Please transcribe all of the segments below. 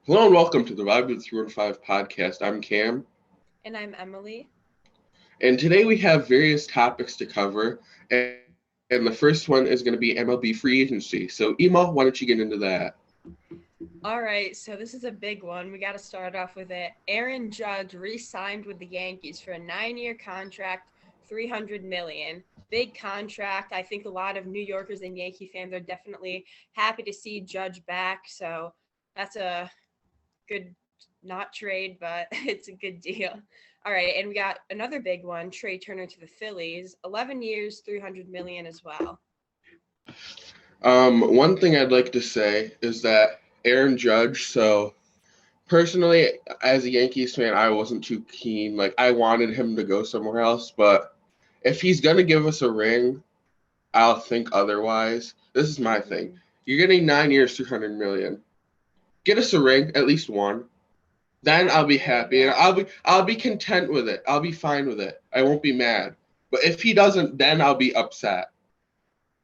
Hello and welcome to the Vibe with 315 podcast. I'm Cam, And I'm Emily. and today we have various topics to cover, and the first one is going to be MLB free agency. So, Ema, why don't you get into that? All right, so this is a big one. We got to start off with it. Aaron Judge re-signed with the Yankees for a 9-year contract, 300 million. Big contract. I think a lot of New Yorkers and Yankee fans are definitely happy to see Judge back. So that's a good not trade, but it's a good deal. All right, and we got another big one, Trey Turner to the Phillies, 11 years, 300 million as well. One thing I'd like to say is that Aaron Judge, so personally, as a Yankees fan, I wasn't too keen. Like, I wanted him to go somewhere else, but if he's going to give us a ring, I'll think otherwise. This is my thing. Mm-hmm. You're getting 9 years, 200 million. Get us a ring, at least one. Then Yeah, I'll I be agree. happy and Yeah. I'll be content with it. I'll be fine with it. I won't be mad. But if he doesn't, then I'll be upset.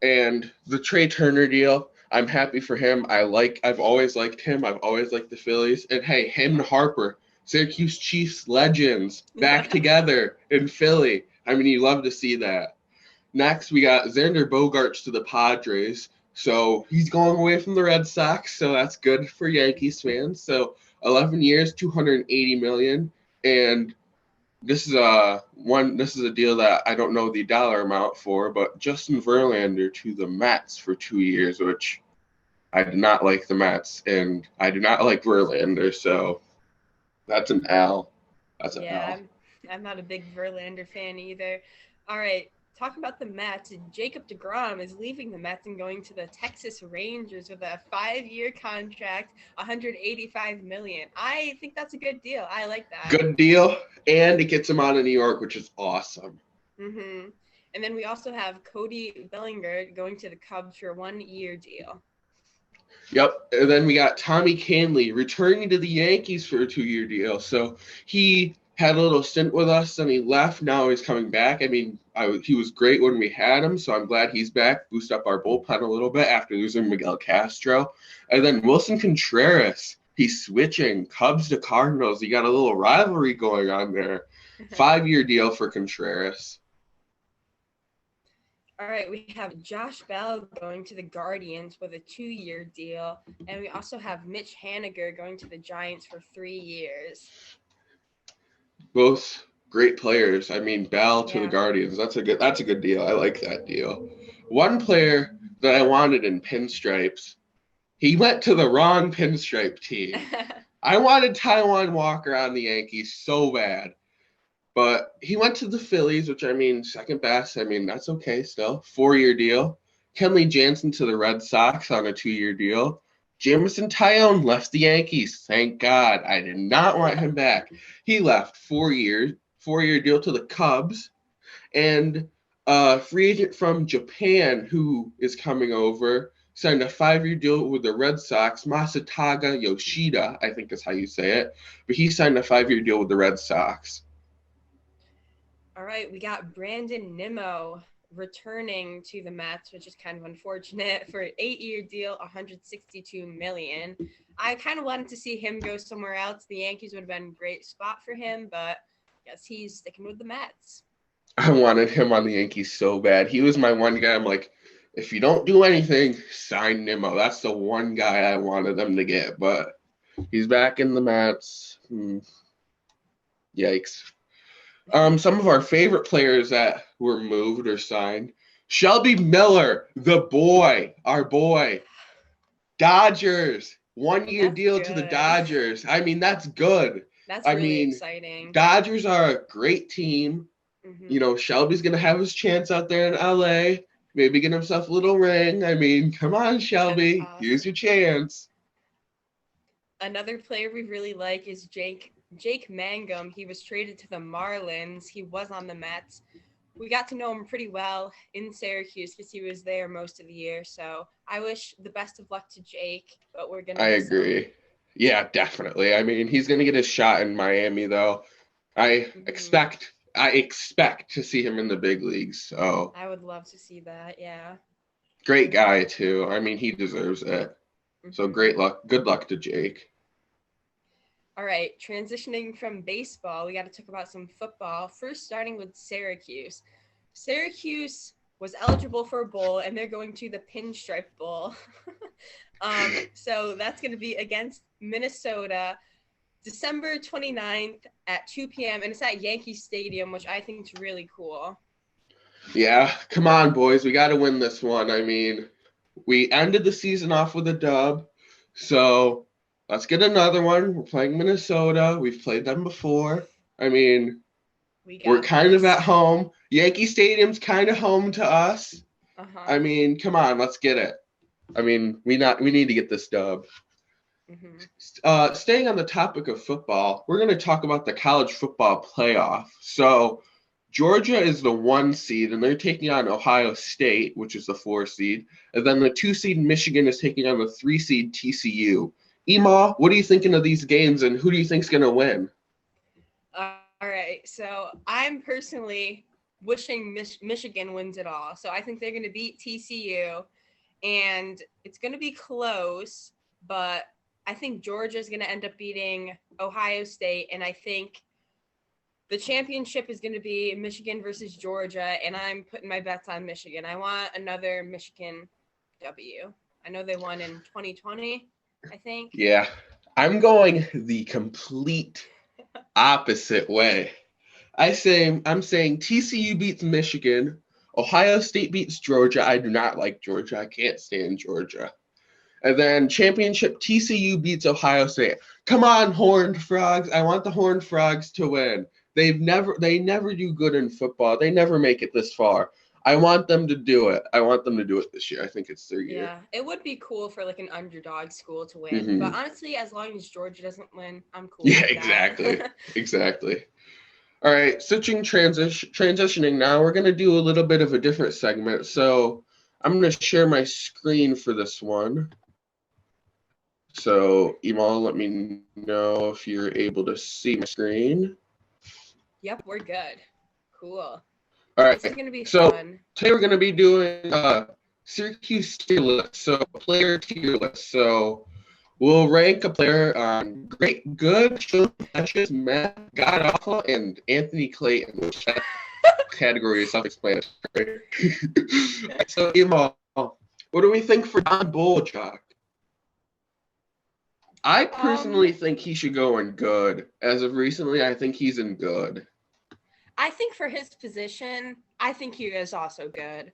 And the Trey Turner deal, I'm happy for him. I've always liked him. I've always liked the Phillies. And hey, him and Harper, Syracuse Chiefs legends, back together in Philly. I mean, you love to see that. Next, we got Xander Bogaerts to the Padres. So he's going away from the Red Sox. So that's good for Yankees fans. So 11 years, 280 million, and this is a deal that I don't know the dollar amount for, but Justin Verlander to the Mets for 2 years, which I do not like the Mets, and I do not like Verlander. So that's an L. That's an Yeah, L. I'm not a big Verlander fan either. All right, talking about the Mets, Jacob DeGrom is leaving the Mets and going to the Texas Rangers with a 5-year contract, 185 million. I think that's a good deal. I like that. Good deal, and it gets him out of New York, which is awesome. Mm-hmm. And then we also have Cody Bellinger going to the Cubs for a 1-year deal. Yep. And then we got Tommy Canley returning to the Yankees for a 2 year deal. So he had a little stint with us, then he left. Now he's coming back. I mean, he was great when we had him, so I'm glad he's back. Boost up our bullpen a little bit after losing Miguel Castro. And then Wilson Contreras, he's switching Cubs to Cardinals. You got a little rivalry going on there. 5 year deal for Contreras. All right, we have Josh Bell going to the Guardians with a 2-year deal, and we also have Mitch Haniger going to the Giants for 3 years. Both great players. I mean, Bell to the Yeah. Guardians. That's a good deal. I like that deal. One player that I wanted in pinstripes, he went to the wrong pinstripe team. I wanted Taiwan Walker on the Yankees so bad, but he went to the Phillies, which I mean, second best. I mean, that's okay still. 4 year deal. Kenley Jansen to the Red Sox on a 2 year deal. Jameson Tyone left the Yankees. Thank God. I did not want him back. He left 4 years, 4 year deal to the Cubs, and a free agent from Japan who is coming over signed a 5 year deal with the Red Sox. Masataga Yoshida, I think is how you say it, but he signed a 5 year deal with the Red Sox. All right, we got Brandon Nimmo returning to the Mets, which is kind of unfortunate for an 8-year deal, 162 million. I kind of wanted to see him go somewhere else. The Yankees would have been a great spot for him, but I guess he's sticking with the Mets. I wanted him on the Yankees so bad. He was my one guy. I'm like, if you don't do anything, sign Nimmo. That's the one guy I wanted them to get, but he's back in the Mets. Yikes. Some of our favorite players that were moved or signed. Shelby Miller, the boy, our boy. Dodgers, 1 year That's deal to the good. Dodgers. I mean, that's good. That's I really mean, exciting. Dodgers are a great team. You Hmm. know, Shelby's gonna have his chance out there in LA. Maybe get himself a little ring. I mean, come on, That's Shelby. Here's your awesome. chance. Another player we really like is Jake Mangum. He was traded to the Marlins. He was on the Mets. We got to know him pretty well in Syracuse because he was there most of the year. So I wish the best of luck to Jake, but we're gonna I miss him. agree. Yeah, definitely. I mean, he's gonna get his shot in Miami though. Hmm. I expect to see him in the big leagues. So I would love to see that. Yeah. great guy too. I mean, he deserves it. So Hmm. great luck. Good luck to Jake. All right, transitioning from baseball, we got to talk about some football. First, starting with Syracuse. Syracuse was eligible for a bowl, and they're going to the Pinstripe Bowl. So that's going to be against Minnesota, December 29th at 2 p.m., and it's at Yankee Stadium, which I think is really cool. Yeah, come on, boys. We got to win this one. I mean, we ended the season off with a dub, so let's get another one. We're playing Minnesota. We've played them before. I mean, we're kind of at home. Yankee Stadium's kind of home to us. I mean, come on, let's get it. I mean, we need to get this dub. Staying on the topic of football, we're going to talk about the college football playoff. So Georgia is the 1 seed, and they're taking on Ohio State, which is the 4 seed. And then the 2 seed Michigan is taking on the 3 seed TCU. Ema, what are you thinking of these games, and who do you think's going to win? All right, so I'm personally wishing Michigan wins it all. So I think they're going to beat TCU, and it's going to be close, but I think Georgia is going to end up beating Ohio State, and I think the championship is going to be Michigan versus Georgia, and I'm putting my bets on Michigan. I want another Michigan W. I know they won in 2020, I think. Yeah, I'm going the complete opposite way. I'm saying TCU beats Michigan, Ohio State beats Georgia. I do not like Georgia. I can't stand Georgia. And then championship TCU beats Ohio State. Come on, Horned Frogs. I want the Horned Frogs to win. They never do good in football. They never make it this far. I want them to do it. I want them to do it this year. I think it's their year. Yeah, it would be cool for like an underdog school to win. Mm-hmm. But honestly, as long as Georgia doesn't win, I'm cool. Yeah, exactly. Exactly. All right, transitioning now, we're going to do a little bit of a different segment. So I'm going to share my screen for this one. So, Emal, let me know if you're able to see my screen. Yep, we're good. Cool. All right. This is going to be so fun. Today we're going to be doing Syracuse tier list, so player tier list. So we'll rank a player on great, good, Precious, Matt, God awful, and Anthony Clayton, which that category is self-explanatory. So, Emal, what do we think for Don Bolchak? I personally think he should go in good. As of recently, I think he's in good. I think for his position, I think he is also good.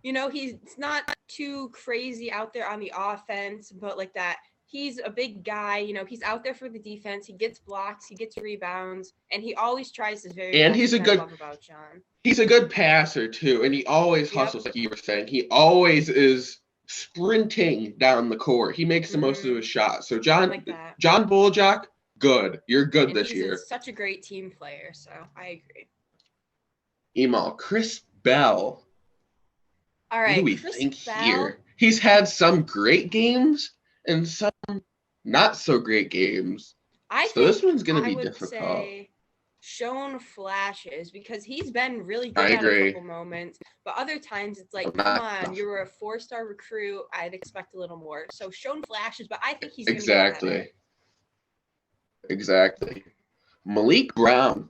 You know, he's not too crazy out there on the offense, but like that, he's a big guy. You know, he's out there for the defense. He gets blocks, he gets rebounds, and he always tries his very best. And he's a good. I love about John. He's a good passer too, and he always hustles, like you were saying. He always is sprinting down the court. He makes the most of his shots. So John Bolchak, good. You're good and this year. He's such a great team player, so I agree. Emal, Chris Bell. All right, what do we think here? He's had some great games and some not so great games. So this one's going to be difficult. Say shown flashes because he's been really good at a couple moments, but other times it's like, come on, you were a 4-star recruit. I'd expect a little more. So shown flashes, but I think he's going to get better. Exactly. Malik Brown.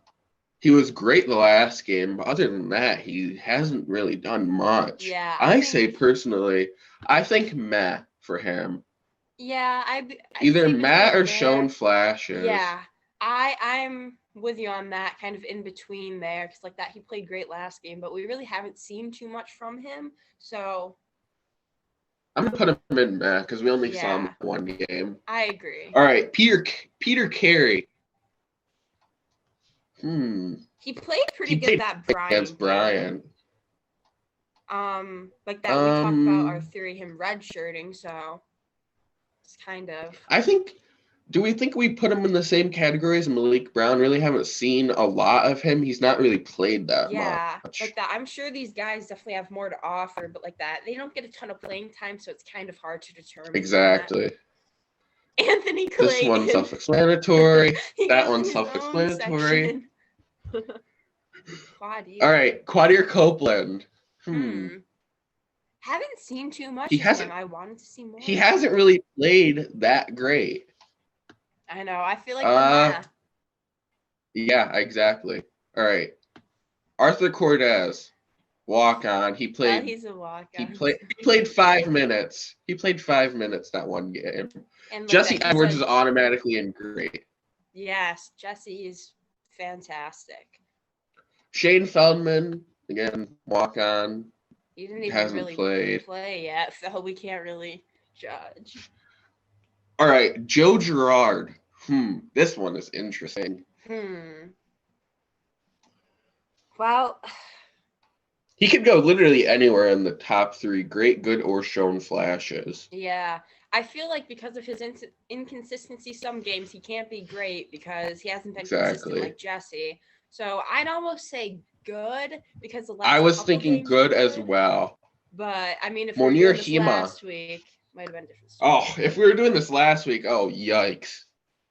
He was great the last game, but other than that, he hasn't really done much. Yeah, I say personally, I think Matt for him. Yeah, either Matt or shown flashes. Yeah, I'm with you on that, kind of in between there, because like that he played great last game, but we really haven't seen too much from him. So I'm gonna put him in Matt because we only saw him one game. I agree. All right, Peter Carey. He played pretty good that Bryant against Bryant. Like that we talked about our theory him redshirting, so it's kind of. Do we think we put him in the same category as Malik Brown? Really haven't seen a lot of him. He's not really played that much. Yeah, like that. I'm sure these guys definitely have more to offer, but like that, they don't get a ton of playing time, so it's kind of hard to determine. Exactly. That. Anthony Clayton. This one's self-explanatory. That one's self-explanatory. All right, Quadir Copeland. Haven't seen too much of him. I wanted to see more. He hasn't really played that great. I know. I feel like Uh, the yeah, exactly. All right. Arthur Cortez, walk on. Well, he's a He walk-on. played 5 minutes. He played 5 minutes that one game. And look Jesse that he's Edwards is automatically in great. yes, Jesse is fantastic. Shane Feldman, again, walk on. He didn't even Hasn't really played. play yet, so we can't really judge. All right, Joe Girard. This one is interesting. Well, He could go literally anywhere in the top three. Great, good, or shown flashes. yeah. I feel like because of his inconsistency, some games he can't be great because he hasn't been consistent like Jesse. So I'd almost say good because the last I was couple thinking games good were as well. But I mean, if we were Munir doing this Hima. last week, might have been different. Story. Oh, if we were doing this last week, oh yikes.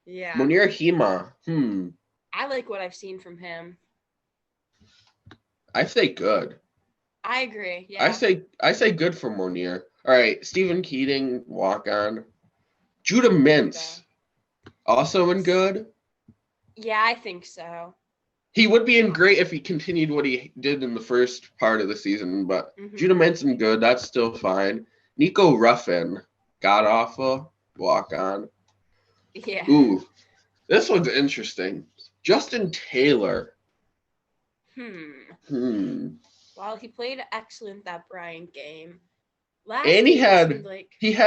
Yeah. Munir Hima. I like what I've seen from him. I say good. I agree. Yeah. I say good for Munir. All right, Stephen Keating, walk on. Judah Mintz, also in good. Yeah, I think so. He would be in great if he continued what he did in the first part of the season, but Judah Mintz in good, that's still fine. Nico Ruffin, god awful, walk on. Yeah. Ooh, this one's interesting. Justin Taylor. Well, he played excellent that Bryant game. And he had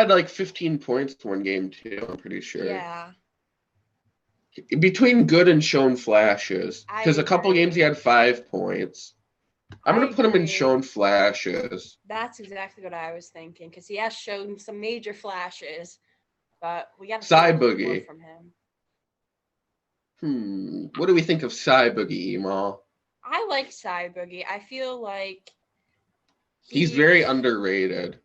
like 15 points one game too, I'm pretty sure. Yeah. Between good and shown flashes. Because a couple games he had 5 points. I'm going to put him in shown flashes. That's exactly what I was thinking. Because he has shown some major flashes. But we got to see more from him. What do we think of Cy Boogie, Emal? I like Cy Boogie. I feel like he's very underrated.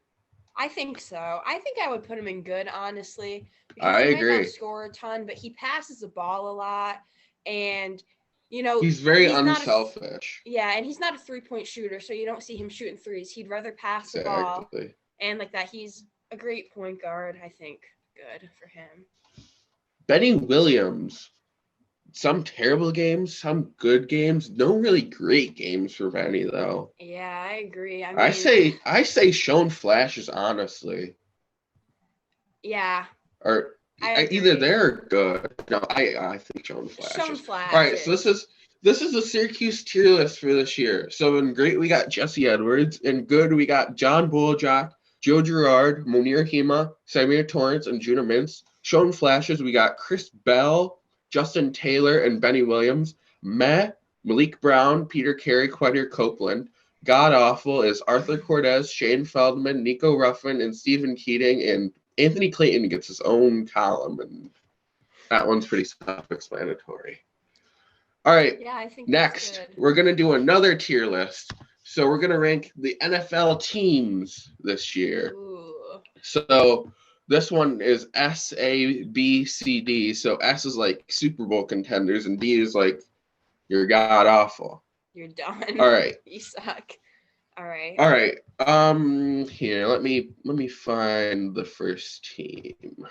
I think so. I think I would put him in good, honestly. Because I agree. He might not score a ton, but he passes the ball a lot. And, you know, he's very unselfish. And he's not a three-point shooter, so you don't see him shooting threes. He'd rather pass the ball. And like that, he's a great point guard, I think. Good for him. Benny Williams. Some terrible games, some good games. No really great games for Benny though. Yeah, I agree. I mean, I say shown flashes, honestly. Yeah. Or either they're good. No, I think shown flashes. Shown flashes. All right, so this is the Syracuse tier list for this year. So in great we got Jesse Edwards. In good we got John Boljak, Joe Girard, Munir Hima, Samir Torrance, and Judah Mintz. Shown flashes we got Chris Bell, Justin Taylor, and Benny Williams. Malik Brown, Peter Carey, Quadir Copeland. God awful is Arthur Cortez, Shane Feldman, Nico Ruffin, and Stephen Keating. And Anthony Clayton gets his own column, and that one's pretty self-explanatory. All right. Yeah, I think next we're gonna do another tier list. So we're gonna rank the NFL teams this year. Ooh. So this one is S, A, B, C, D. So S is like Super Bowl contenders, and D is like you're god awful. You're done. All right. You suck. All right. All right. Here, let me find the first team.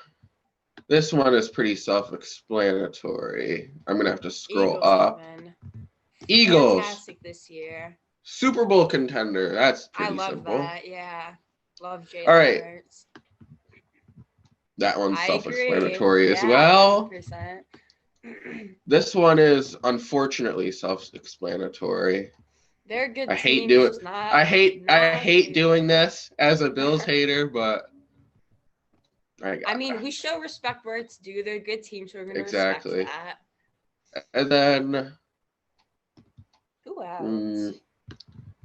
This one is pretty self-explanatory. I'm gonna have to scroll up. Eagles. Fantastic this year. Super Bowl contender. That's pretty simple. I love that. Yeah. Love Jalen All right. Hurts. That one's self-explanatory as well. 100%. This one is unfortunately self-explanatory. They're good. I hate doing this as a Bills hater, but I mean, we show respect where it's due. They're good teams, so we're gonna respect that. And then who else?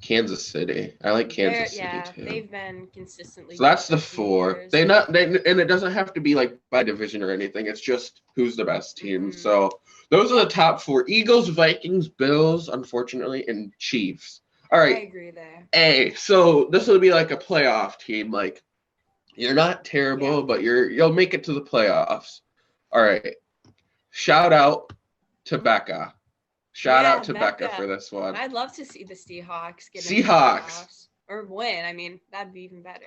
Kansas City. I like Kansas City too. They've been consistently. So that's the 4. And it doesn't have to be like by division or anything. It's just who's the best team. So those are the top 4: Eagles, Vikings, Bills, unfortunately, and Chiefs. All right. I agree there. A. So this will be like a playoff team. Like you're not terrible, but you'll make it to the playoffs. All right. Shout out to Becca. Shout out to Becca for this one. I'd love to see the Seahawks get Seahawks or win. I mean, that'd be even better.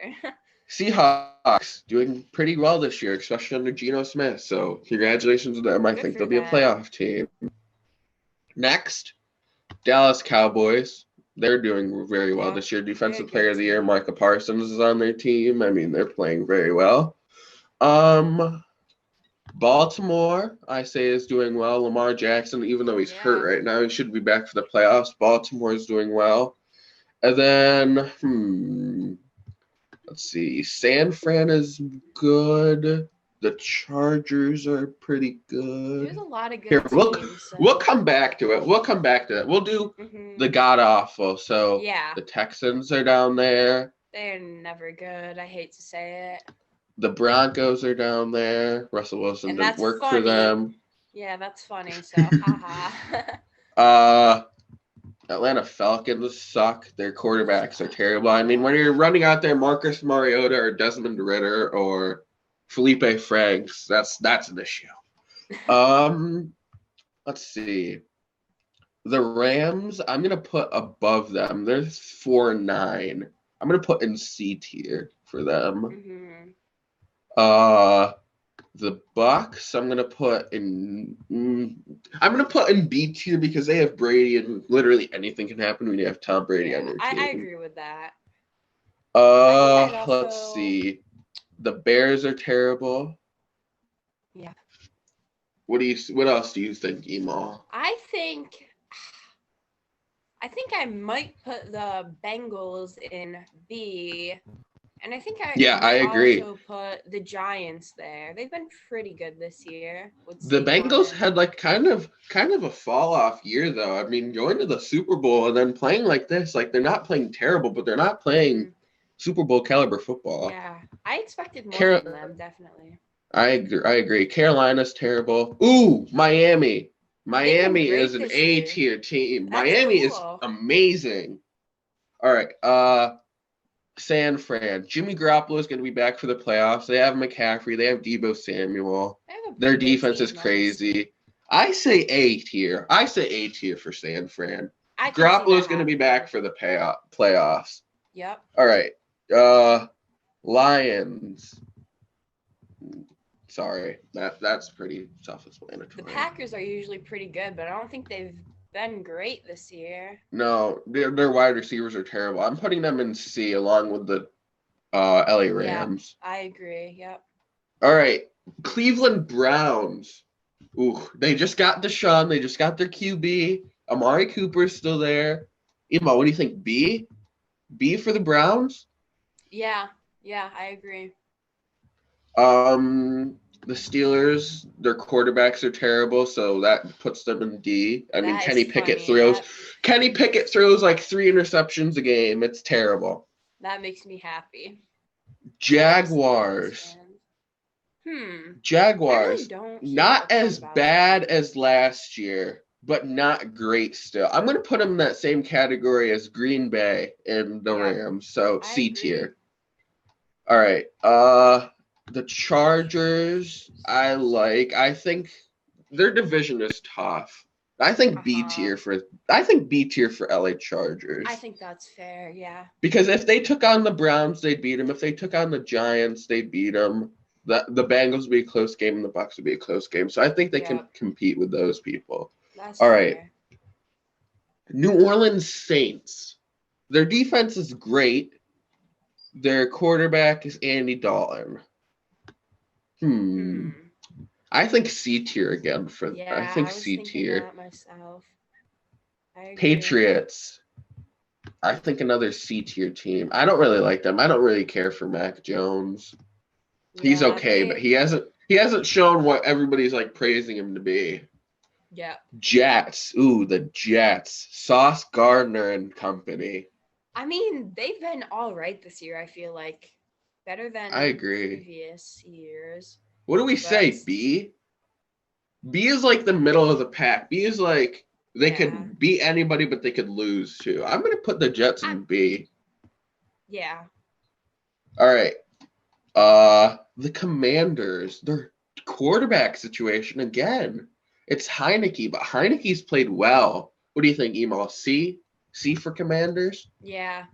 Seahawks doing pretty well this year, especially under Geno Smith. So congratulations to them. I Good think for they'll be a them. playoff team. Next, Dallas Cowboys. They're doing very well Yeah, this year. they're a Defensive good Player of the Year, team. Micah Parsons is on their team. I mean, they're playing very well. Baltimore, I say, is doing well. Lamar Jackson, even though he's hurt Yeah. right now, he should be back for the playoffs. Baltimore is doing well. And then, let's see. San Fran is good. The Chargers are pretty There's good. a lot of Here, good teams. we'll come back to it. We'll come back to it. We'll do the god awful. So Yeah, the Texans are down there. they're never good. I hate to say it. The Broncos are down there. Russell Wilson And didn't that's work for funny. them. Yeah, that's funny. So, haha. Atlanta Falcons suck. Their quarterbacks are terrible. I mean, when you're running out there Marcus Mariota or Desmond Ritter or Felipe Franks, that's an issue. Let's see. The Rams, I'm gonna put above them. They're 4-9. I'm gonna put in C tier for them. The Bucks, I'm gonna put in B tier because they have Brady and literally anything can happen when you have Tom Brady on your team. I agree with that. Let's see. The Bears are terrible. Yeah. What else do you think, Emal? I think I might put the Bengals in B. And I think I agree. Also put the Giants there. They've been pretty good this year. The Bengals had like kind of a fall off year though. I mean, going to the Super Bowl and then playing like this, like they're not playing terrible, but they're not playing Super Bowl caliber football. Yeah, I expected more from them, definitely. I agree. Carolina's terrible. Ooh, Miami. Miami is an A tier team. Miami is amazing. All right. San Fran. Jimmy Garoppolo is going to be back for the playoffs. They have McCaffrey. They have Deebo Samuel. Their defense is crazy. I say A tier. I say A tier for San Fran. Garoppolo is going to be back for the playoffs. Yep. All right. Lions. Sorry, that's pretty self-explanatory. The Packers are usually pretty good, but I don't think they've been great this year. No, their wide receivers are terrible. I'm putting them in C along with the LA Rams. Yeah, I agree. Yep. All right, Cleveland Browns. Ooh, they just got Deshaun. They just got their QB. Amari Cooper's still there. Emma, what do you think? B? B for the Browns? Yeah, I agree. The Steelers, their quarterbacks are terrible, so that puts them in D. I mean, Kenny Pickett throws like 3 interceptions a game. It's terrible. That makes me happy. Jaguars. Jaguars. Really not as bad as last year, but not great still. I'm going to put them in that same category as Green Bay and the Rams, so C tier. All right. The Chargers, I think their division is tough. I think B tier for LA Chargers. I think that's fair, yeah. Because if they took on the Browns, they'd beat them. If they took on the Giants, they'd beat them. The Bengals would be a close game, and the Bucs would be a close game. So I think they can compete with those people. That's all fair. Right. New Orleans Saints. Their defense is great. Their quarterback is Andy Dalton. I think C tier again for. Yeah, I think C tier. That myself. Patriots. I think another C tier team. I don't really like them. I don't really care for Mac Jones. He's okay, but he hasn't shown what everybody's like praising him to be. Yeah. Jets. Ooh, the Jets. Sauce Gardner and company. I mean, they've been all right this year, I feel like. Better than previous years. What do we say? B? B is like the middle of the pack. B is like they could beat anybody, but they could lose too. I'm going to put the Jets in B. Yeah. All right. The Commanders, their quarterback situation again. It's Heineke, but Heineke's played well. What do you think, Emal? C? C for Commanders? Yeah.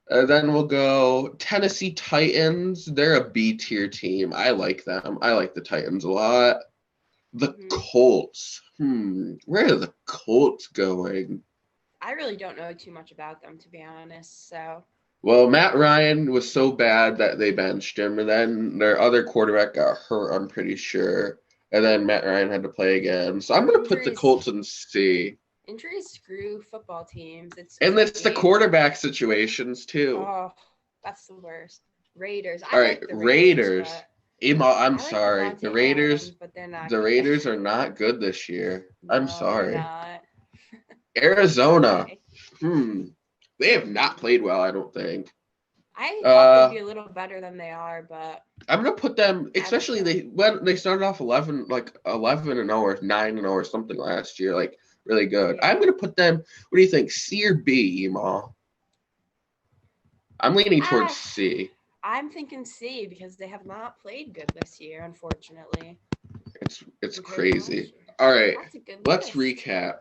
Then we'll go Tennessee Titans. They're a B tier team. I like them. I like the Titans a lot. The Colts. Where are the Colts going? I really don't know too much about them, to be honest. So, Well, Matt Ryan was so bad that they benched him, and then their other quarterback got hurt, I'm pretty sure. And then Matt Ryan had to play again. So I'm going to put the Colts in C. Injuries screw football teams. And it's the quarterback situations, too. Oh, that's the worst. Raiders. All right, like the Raiders. I'm like sorry. The Raiders, but they're not the good. Raiders are not good this year. I'm No, sorry. they're not. Arizona. They have not played well, I don't think. I thought they'd be a little better than they are, but I'm gonna put them, especially they started off 11 and 0 or 9 and 0 or something last year, like really good. Yeah. I'm gonna put them. What do you think, C or B, Ema? I'm leaning towards C. I'm thinking C because they have not played good this year, unfortunately. It's crazy. All right, let's recap.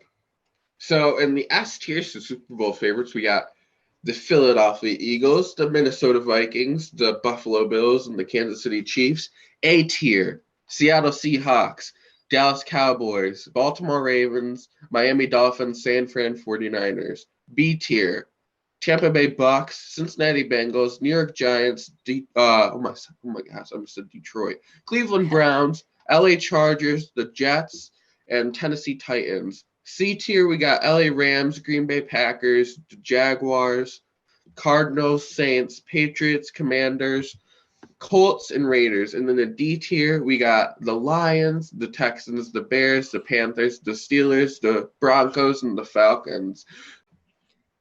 So in the S tier, so Super Bowl favorites, we got the Philadelphia Eagles, the Minnesota Vikings, the Buffalo Bills, and the Kansas City Chiefs. A tier, Seattle Seahawks, Dallas Cowboys, Baltimore Ravens, Miami Dolphins, San Fran 49ers. B tier, Tampa Bay Bucks, Cincinnati Bengals, New York Giants, oh my gosh, I almost said Detroit, Cleveland Browns, LA Chargers, the Jets, and Tennessee Titans. C tier, we got LA Rams, Green Bay Packers, the Jaguars, Cardinals, Saints, Patriots, Commanders, Colts, and Raiders. And then the D tier, we got the Lions, the Texans, the Bears, the Panthers, the Steelers, the Broncos, and the Falcons.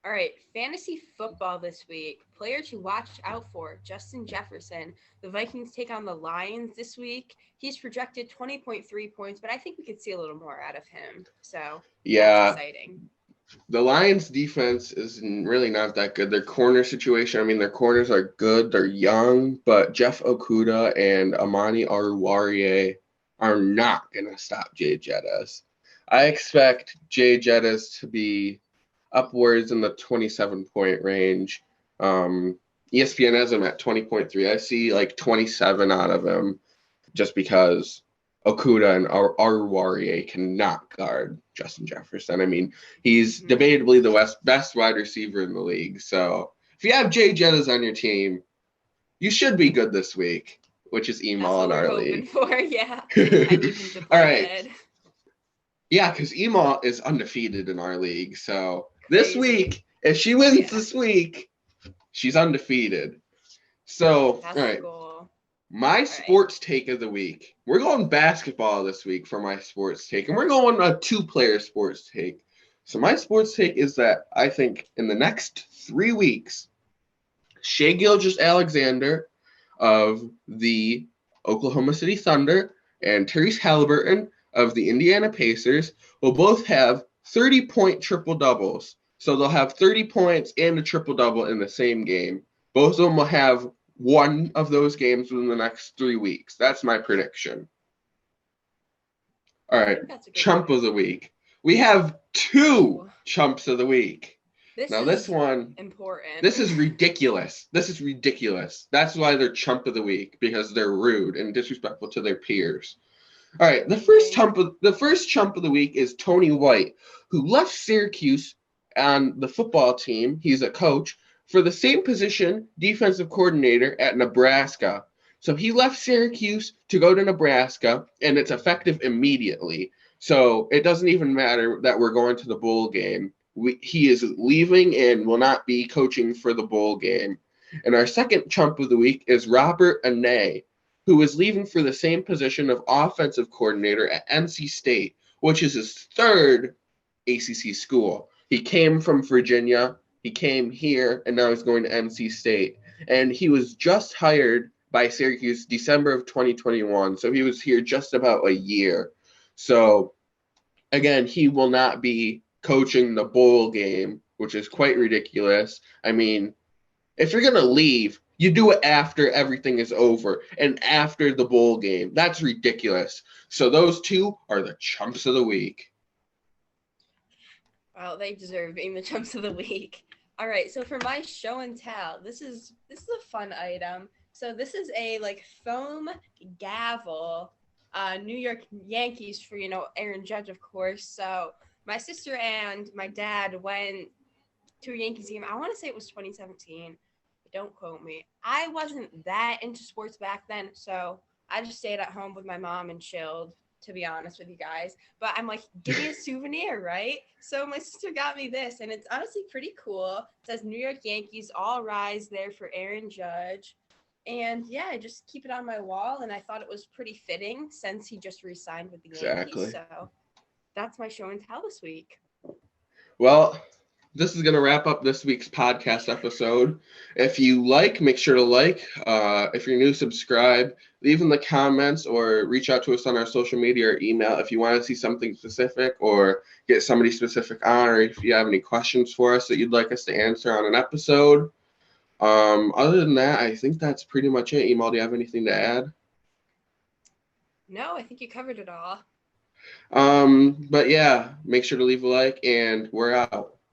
All right, fantasy football this week. Player to watch out for, Justin Jefferson. The Vikings take on the Lions this week. He's projected 20.3 points, but I think we could see a little more out of him. So, yeah, that's exciting. The Lions' defense is really not that good. Their corner situation, I mean, their corners are good. They're young, but Jeff Okudah and Amani Oruwariye are not going to stop Jay Jettis. I expect Jay Jettis to be upwards in the 27-point range. ESPN has him at 20.3. I see like 27 out of him just because Okudah and Oruwariye cannot guard Justin Jefferson. I mean, he's debatably the best wide receiver in the league. So if you have Jay Jettis on your team, you should be good this week, which is Emal in our league. Yeah. I need him to play All right. good. Yeah, because Emal is undefeated in our league. So this week, if she wins this week, she's undefeated. So, that's all right. Cool. My sports take of the week. We're going basketball this week for my sports take, and we're going a two-player sports take. So my sports take is that I think in the next 3 weeks, Shai Gilgeous-Alexander of the Oklahoma City Thunder and Tyrese Halliburton of the Indiana Pacers will both have 30-point triple-doubles. So they'll have 30 points and a triple-double in the same game. Both of them will have one of those games within the next 3 weeks. That's my prediction. All right, chump of the week. We have 2 chumps of the week. This one important. This is ridiculous. That's why they're chump of the week, because they're rude and disrespectful to their peers. All right, the first chump of the week is Tony White, who left Syracuse on the football team. He's a coach for the same position, defensive coordinator at Nebraska. So he left Syracuse to go to Nebraska, and it's effective immediately. So it doesn't even matter that we're going to the bowl game. He is leaving and will not be coaching for the bowl game. And our second chump of the week is Robert Anae, who is leaving for the same position of offensive coordinator at NC State, which is his third ACC school. He came from Virginia, he came here, and now he's going to NC State. And he was just hired by Syracuse December of 2021, so he was here just about a year. So, again, he will not be coaching the bowl game, which is quite ridiculous. I mean, if you're going to leave, you do it after everything is over and after the bowl game. That's ridiculous. So those 2 are the chumps of the week. Well, they deserve being the chumps of the week. All right, so for my show and tell, this is a fun item. So this is a like foam gavel, New York Yankees for Aaron Judge, of course. So my sister and my dad went to a Yankees game. I want to say it was 2017. But don't quote me. I wasn't that into sports back then, so I just stayed at home with my mom and chilled, to be honest with you guys. But I'm like, give me a souvenir, right? So my sister got me this, and it's honestly pretty cool. It says New York Yankees, all rise there for Aaron Judge. And yeah, I just keep it on my wall, and I thought it was pretty fitting since he just re-signed with the Yankees. Exactly. So that's my show and tell this week. Well, this is going to wrap up this week's podcast episode. If you like, make sure to like. If you're new, subscribe. Leave in the comments or reach out to us on our social media or email if you want to see something specific or get somebody specific on, or if you have any questions for us that you'd like us to answer on an episode. Other than that, I think that's pretty much it. Emal, do you have anything to add? No, I think you covered it all. But yeah, make sure to leave a like, and we're out.